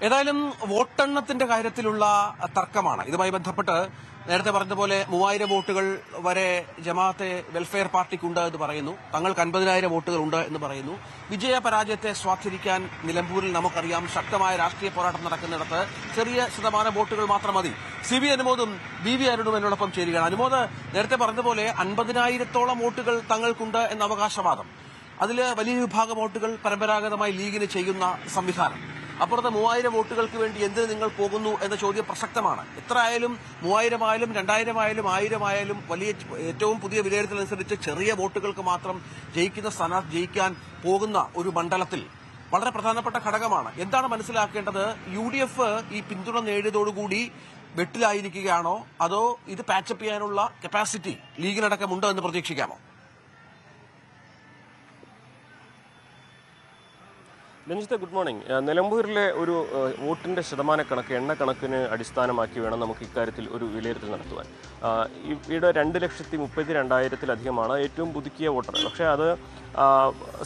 ഏതായാലും വോട്ടെണ്ണത്തിന്റെ കാര്യത്തിലുള്ള തർക്കമാണ്. ഇതുമായി ബന്ധപ്പെട്ട് നേരത്തെ പറഞ്ഞതുപോലെ 3000 വോട്ടുകൾ വരെ ജമാഅത്തെ വെൽഫെയർ പാർട്ടിക്കുണ്ട് എന്ന് പറയുന്നു. തങ്ങൾക്ക് 50,000 വോട്ടുകൾ ഉണ്ട് എന്ന് പറയുന്നു. വിജയ പരാജയത്തെ സ്വാധീനിക്കാൻ നിലമ്പൂരിൽ നമുക്കറിയാം ശക്തമായ രാഷ്ട്രീയ പോരാട്ടം നടക്കുന്നിടത്ത് ചെറിയ ശതമാനം വോട്ടുകൾ മാത്രം മതി. സി വി അനുമോദും ബി വി അരുണും എന്നോടൊപ്പം ചേരുകയാണ്. അനുമോദ്, നേരത്തെ പറഞ്ഞതുപോലെ 50,000-ഓളം വോട്ടുകൾ തങ്ങൾക്കുണ്ട് എന്ന അവകാശവാദം. അതിൽ വലിയ വിഭാഗം വോട്ടുകൾ പരമ്പരാഗതമായി ലീഗിന് ചെയ്യുന്ന സംവിധാനം. അപ്പുറത്ത് 3000 വോട്ടുകൾക്ക് വേണ്ടി എന്തിന് നിങ്ങൾ പോകുന്നു എന്ന ചോദ്യം പ്രസക്തമാണ്. എത്ര ആയാലും 3000 ആയാലും 2000 ആയാലും 1000 ആയാലും വലിയ ഏറ്റവും പുതിയ വിലയിരുത്തലനുസരിച്ച് ചെറിയ വോട്ടുകൾക്ക് മാത്രം ജയിക്കുന്ന സ്ഥാനാർത്ഥി ജയിക്കാൻ പോകുന്ന ഒരു മണ്ഡലത്തിൽ വളരെ പ്രധാനപ്പെട്ട ഘടകമാണ്. എന്താണ് മനസ്സിലാക്കേണ്ടത്? UDF ഈ പിന്തുണ നേടിയതോടുകൂടി വെട്ടിലായിരിക്കുകയാണോ, അതോ ഇത് പാച്ചപ്പ് ചെയ്യാനുള്ള കപ്പാസിറ്റി ലീഗിനടക്കമുണ്ടോ എന്ന് പ്രതീക്ഷിക്കാമോ? Ranjith, good morning. നിലമ്പൂരിലെ ഒരു വോട്ടിൻ്റെ ശതമാനക്കണക്ക് എണ്ണക്കണക്കിന് അടിസ്ഥാനമാക്കി വേണം നമുക്ക് ഇക്കാര്യത്തിൽ ഒരു വിലയിരുത്തൽ നടത്തുവാൻ. ഇവിടെ 2,32,000-ലധികമാണ് ഏറ്റവും പുതുക്കിയ വോട്ടർ. പക്ഷേ അത്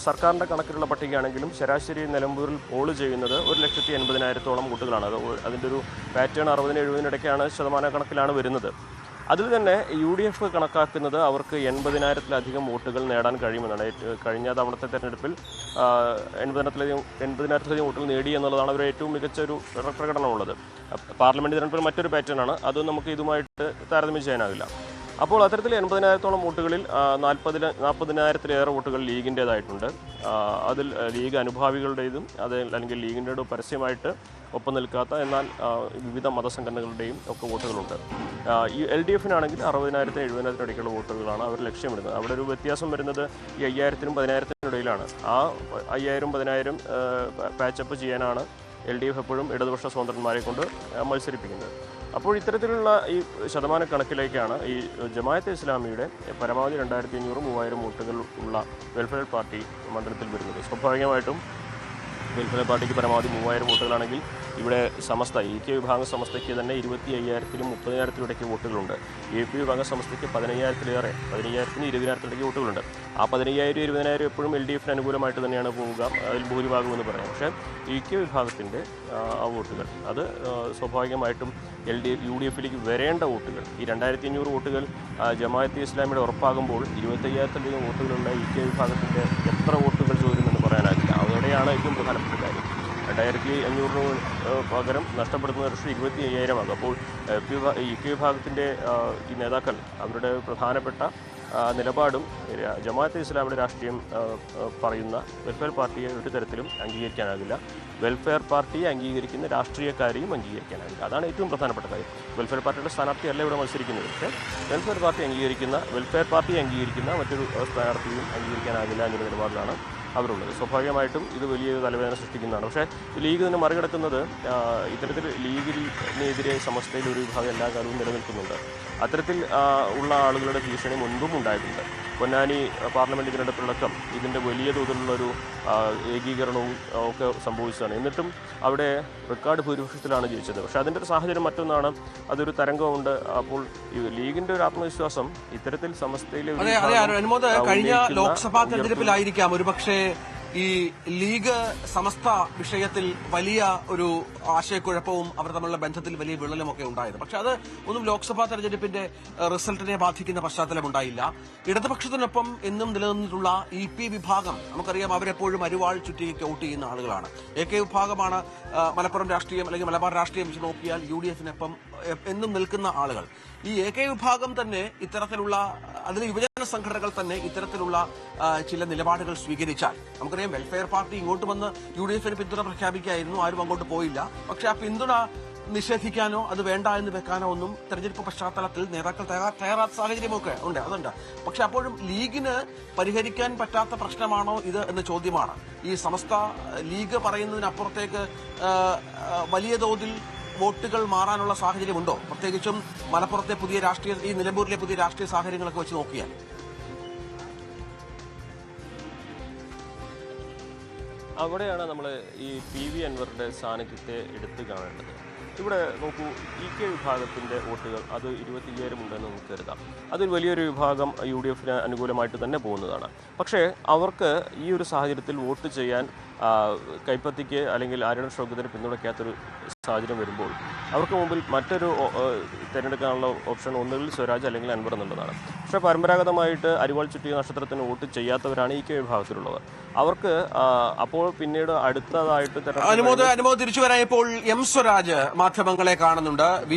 സർക്കാരിൻ്റെ കണക്കിലുള്ള പട്ടികയാണെങ്കിലും ശരാശരി നിലമ്പൂരിൽ പോൾ ചെയ്യുന്നത് 1,80,000-ഓളം വോട്ടുകളാണ്. അതിൻ്റെ ഒരു പാറ്റേൺ 60-70 ശതമാനക്കണക്കിലാണ് വരുന്നത്. അതിൽ തന്നെ UDF കണക്കാക്കുന്നത് അവർക്ക് 80,000-ലധികം വോട്ടുകൾ നേടാൻ കഴിയുമെന്നാണ്. കഴിഞ്ഞ തവണത്തെ തെരഞ്ഞെടുപ്പിൽ 80,000-ലധികം വോട്ടുകൾ നേടി എന്നുള്ളതാണ് അവരുടെ ഏറ്റവും മികച്ച ഒരു പ്രകടനമുള്ളത്. പാർലമെന്റ് തെരഞ്ഞെടുപ്പിൽ മറ്റൊരു പാറ്റേണാണ്, അതും നമുക്ക് ഇതുമായിട്ട് താരതമ്യം ചെയ്യാനാവില്ല. അപ്പോൾ അത്തരത്തിൽ 80,000-ഓളം വോട്ടുകളിൽ 40,000-ലേറെ വോട്ടുകൾ ലീഗിൻ്റേതായിട്ടുണ്ട്. അതിൽ ലീഗ് അനുഭാവികളുടേതും അല്ലെങ്കിൽ ലീഗിൻ്റെ പരസ്യമായിട്ട് ഒപ്പം നിൽക്കാത്ത എന്നാൽ വിവിധ മതസംഘടനകളുടെയും ഒക്കെ വോട്ടുകളുണ്ട്. ഈ LDF-നാണെങ്കിൽ 60,000-70,000 ഇടയ്ക്കുള്ള വോട്ടുകളാണ് അവർ ലക്ഷ്യമിടുന്നത്. അവിടെ ഒരു വ്യത്യാസം വരുന്നത് ഈ 5,000-നും 10,000-നും ഇടയിലാണ്. ആ 5,000-10,000 പാച്ചപ്പ് ചെയ്യാനാണ് LDF എപ്പോഴും ഇടതുപക്ഷ സ്വതന്ത്രന്മാരെ കൊണ്ട് മത്സരിപ്പിക്കുന്നത്. അപ്പോൾ ഇത്തരത്തിലുള്ള ഈ ശതമാനക്കണക്കിലേക്കാണ് ഈ ജമാഅത്തെ ഇസ്ലാമിയുടെ പരമാവധി 2,500-3,000 വോട്ടുകൾ ഉള്ള വെൽഫെയർ പാർട്ടി മണ്ഡലത്തിൽ വരുന്നത്. സ്വാഭാവികമായിട്ടും വെൽഫെയർ പാർട്ടിക്ക് പരമാവധി 3,000 വോട്ടുകളാണെങ്കിൽ ഇവിടെ സമസ്ത AK വിഭാഗം സമസ്തയ്ക്ക് തന്നെ 25,000-നും 30,000-നും ഇടയ്ക്ക് വോട്ടുകളുണ്ട്. AP വിഭാഗം സമസ്തയ്ക്ക് 15,000-ലേറെ 15,000-നും 20,000-നും ഇടയ്ക്ക് വോട്ടുകളുണ്ട്. ആ 15,000-20,000 എപ്പോഴും LDF-ന് അനുകൂലമായിട്ട് തന്നെയാണ് പോവുക, അതിൽ ഭൂരിഭാഗം എന്ന് പറയാം. പക്ഷേ AK വിഭാഗത്തിൻ്റെ ആ വോട്ടുകൾ അത് സ്വാഭാവികമായിട്ടും UDF-ലേക്ക് വരേണ്ട വോട്ടുകൾ ഈ 2,500 വോട്ടുകൾ ജമാഅത്തെ ഇസ്ലാമിയുടെ ഉറപ്പാകുമ്പോൾ 25,000-ലധികം വോട്ടുകളുള്ള AK വിഭാഗത്തിൻ്റെ എത്ര വോട്ടുകൾ ചോരുമെന്ന് പറയാനാകില്ല. അതോടെയാണ് ഏറ്റവും പ്രധാനപ്പെട്ട കാര്യം. 2,500-ന് പകരം നഷ്ടപ്പെടുന്ന വർഷം 25,000 ആകും. അപ്പോൾ AK വിഭാഗത്തിൻ്റെ ഈ നേതാക്കൾ അവരുടെ പ്രധാനപ്പെട്ട നിലപാടും ജമാഅത്തെ ഇസ്ലാമിയുടെ രാഷ്ട്രീയം പറയുന്ന വെൽഫെയർ പാർട്ടിയെ ഒരു തരത്തിലും അംഗീകരിക്കാനാകില്ല. വെൽഫെയർ പാർട്ടിയെ അംഗീകരിക്കുന്ന രാഷ്ട്രീയക്കാരെയും അംഗീകരിക്കാനാകില്ല. അതാണ് ഏറ്റവും പ്രധാനപ്പെട്ട കാര്യം. വെൽഫെയർ പാർട്ടിയുടെ സ്ഥാനാർത്ഥിയല്ല ഇവിടെ മത്സരിക്കുന്നത്. പക്ഷേ വെൽഫെയർ പാർട്ടിയെ അംഗീകരിക്കുന്ന മറ്റൊരു സ്ഥാനാർത്ഥിയും അംഗീകരിക്കാനാകില്ല എന്നൊരു നിലപാടിലാണ് അവരുള്ളത്. സ്വാഭാവികമായിട്ടും ഇത് വലിയൊരു തലവേദന സൃഷ്ടിക്കുന്നതാണ്. പക്ഷേ ലീഗ് തന്നെ മറികടക്കുന്നത് ഇത്തരത്തിൽ ലീഗിനെതിരെ സമസ്തയിൽ ഒരു വിഭാഗം എല്ലാ കാലവും നിലനിൽക്കുന്നുണ്ട്. അത്തരത്തിൽ ഉള്ള ആളുകളുടെ ഭീഷണി മുൻപും ഉണ്ടായിട്ടുണ്ട്. പൊന്നാനി പാർലമെൻറ്റ് തിരഞ്ഞെടുപ്പിലടക്കം ഇതിൻ്റെ വലിയ തോതിലുള്ളൊരു ഏകീകരണവും ഒക്കെ സംഭവിച്ചതാണ്. എന്നിട്ടും അവിടെ റെക്കോർഡ് ഭൂരിപക്ഷത്തിലാണ് ജയിച്ചത്. പക്ഷേ അതിൻ്റെ ഒരു സാഹചര്യം മറ്റൊന്നാണ്, അതൊരു തരംഗമുണ്ട്. അപ്പോൾ ഈ ലീഗിൻ്റെ ഒരു ആത്മവിശ്വാസം ഇത്തരത്തിൽ സമസ്തയിലെ കഴിഞ്ഞ ലോക്സഭാ തെരഞ്ഞെടുപ്പിലായിരിക്കാം ഒരുപക്ഷെ ഈ ലീഗ് സമസ്ത വിഷയത്തിൽ വലിയ ഒരു ആശയക്കുഴപ്പവും അവർ തമ്മിലുള്ള ബന്ധത്തിൽ വലിയ വിള്ളലുമൊക്കെ ഉണ്ടായത്. പക്ഷെ അത് ഒന്നും ലോക്സഭാ തെരഞ്ഞെടുപ്പിന്റെ റിസൾട്ടിനെ ബാധിക്കുന്ന പശ്ചാത്തലമുണ്ടായില്ല. ഇടതുപക്ഷത്തിനൊപ്പം എന്നും നിലനിന്നിട്ടുള്ള EP വിഭാഗം നമുക്കറിയാം, അവരെപ്പോഴും അരിവാൾ ചുറ്റിക്ക് വോട്ട് ചെയ്യുന്ന ആളുകളാണ്. AK വിഭാഗമാണ് മലപ്പുറം രാഷ്ട്രീയം അല്ലെങ്കിൽ മലബാർ രാഷ്ട്രീയം വെച്ച് നോക്കിയാൽ UDF-നൊപ്പം എന്നും നിൽക്കുന്ന ആളുകൾ. ഈ AK വിഭാഗം തന്നെ ഇത്തരത്തിലുള്ള അതിലെ യുവജന സംഘടനകൾ തന്നെ ഇത്തരത്തിലുള്ള ചില നിലപാടുകൾ സ്വീകരിച്ചാൽ, നമുക്കറിയാം വെൽഫെയർ പാർട്ടി ഇങ്ങോട്ട് വന്ന് UDF-ന് പിന്തുണ പ്രഖ്യാപിക്കായിരുന്നു, ആരും അങ്ങോട്ട് പോയില്ല. പക്ഷെ ആ പിന്തുണ നിഷേധിക്കാനോ അത് വേണ്ട എന്ന് വെക്കാനോ ഒന്നും തെരഞ്ഞെടുപ്പ് പശ്ചാത്തലത്തിൽ നേതാക്കൾ തയ്യാറാത്ത സാഹചര്യമൊക്കെ അതുണ്ട്. പക്ഷെ അപ്പോഴും ലീഗിന് പരിഹരിക്കാൻ പറ്റാത്ത പ്രശ്നമാണോ ഇത് എന്ന ചോദ്യമാണ്. ഈ സമസ്ത ലീഗ് പറയുന്നതിനപ്പുറത്തേക്ക് വലിയ തോതിൽ വോട്ടുകൾ മാറാനുള്ള സാഹചര്യമുണ്ടോ? പ്രത്യേകിച്ചും മലപ്പുറത്തെ പുതിയ ഈ നിലമ്പൂരിലെ പുതിയ രാഷ്ട്രീയ സാഹചര്യങ്ങളൊക്കെ വെച്ച് നോക്കിയാൽ. അവിടെയാണ് നമ്മൾ ഈ PV അൻവറിന്റെ സാന്നിധ്യത്തെ എടുത്തു കാണേണ്ടത്. ഇവിടെ നോക്കൂ, EK വിഭാഗത്തിന്റെ വോട്ടുകൾ അത് 25,000 ഉണ്ടെന്ന് നമുക്ക് കരുതാം. അതൊരു വലിയൊരു വിഭാഗം UDF അനുകൂലമായിട്ട് തന്നെ പോകുന്നതാണ്. പക്ഷേ അവർക്ക് ഈ ഒരു സാഹചര്യത്തിൽ വോട്ട് ചെയ്യാൻ കൈപ്പത്തിക്ക് അല്ലെങ്കിൽ ആര്യടൻ ഷൗക്കത്തിനെ പിന്തുണയ്ക്കാത്തൊരു സാഹചര്യം വരുമ്പോൾ അവർക്ക് മുമ്പിൽ മറ്റൊരു തിരഞ്ഞെടുക്കാനുള്ള ഓപ്ഷൻ ഒന്നുകിൽ സ്വരാജ് അല്ലെങ്കിൽ അൻവർ എന്നുള്ളതാണ്. പക്ഷേ പരമ്പരാഗതമായിട്ട് അരിവാൾ ചുറ്റിയ നക്ഷത്രത്തിന് വോട്ട് ചെയ്യാത്തവരാണ് EK വിഭാഗത്തിലുള്ളവർ. അവർക്ക് അപ്പോൾ പിന്നീട് അടുത്തതായിട്ട് അനുമോദ് തിരിച്ചു വരാൻ ഇപ്പോൾ M സ്വരാജ് മാധ്യമങ്ങളെ കാണുന്നുണ്ട്.